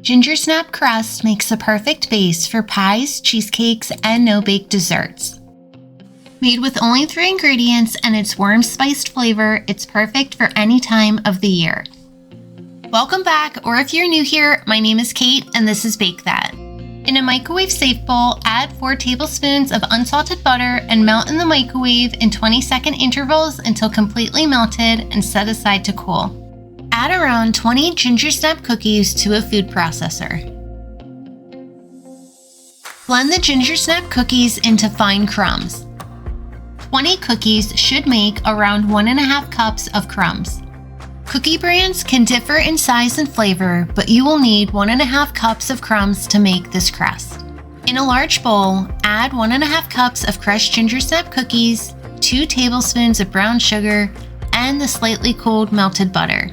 Gingersnap Crust makes the perfect base for pies, cheesecakes, and no-bake desserts. Made with only 3 ingredients and its warm-spiced flavor, it's perfect for any time of the year. Welcome back, or if you're new here, my name is Kate and this is Bake That. In a microwave-safe bowl, add 4 tablespoons of unsalted butter and melt in the microwave in 20-second intervals until completely melted and set aside to cool. Add around 20 Gingersnap cookies to a food processor. Blend the Gingersnap cookies into fine crumbs. 20 cookies should make around 1.5 cups of crumbs. Cookie brands can differ in size and flavor, but you will need 1.5 cups of crumbs to make this crust. In a large bowl, add 1.5 cups of crushed Gingersnap cookies, 2 tablespoons of brown sugar, and the slightly cooled melted butter.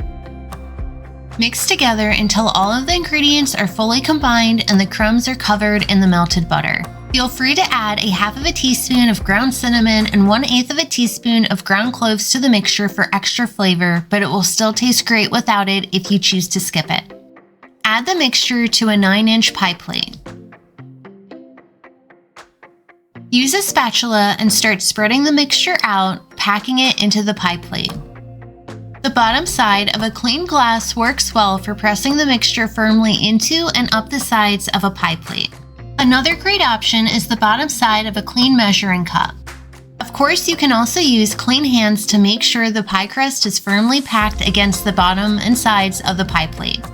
Mix together until all of the ingredients are fully combined and the crumbs are covered in the melted butter. Feel free to add 1/2 teaspoon of ground cinnamon and 1/8 teaspoon of ground cloves to the mixture for extra flavor, but it will still taste great without it if you choose to skip it. Add the mixture to a 9-inch pie plate. Use a spatula and start spreading the mixture out, packing it into the pie plate. The bottom side of a clean glass works well for pressing the mixture firmly into and up the sides of a pie plate. Another great option is the bottom side of a clean measuring cup. Of course, you can also use clean hands to make sure the pie crust is firmly packed against the bottom and sides of the pie plate.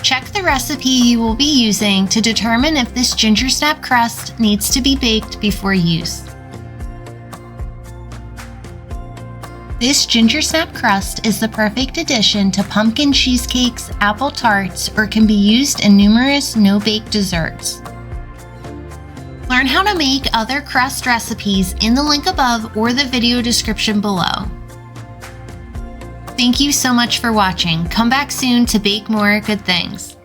Check the recipe you will be using to determine if this Gingersnap crust needs to be baked before use. This Gingersnap crust is the perfect addition to pumpkin cheesecakes, apple tarts, or can be used in numerous no-bake desserts. Learn how to make other crust recipes in the link above or the video description below. Thank you so much for watching. Come back soon to bake more good things.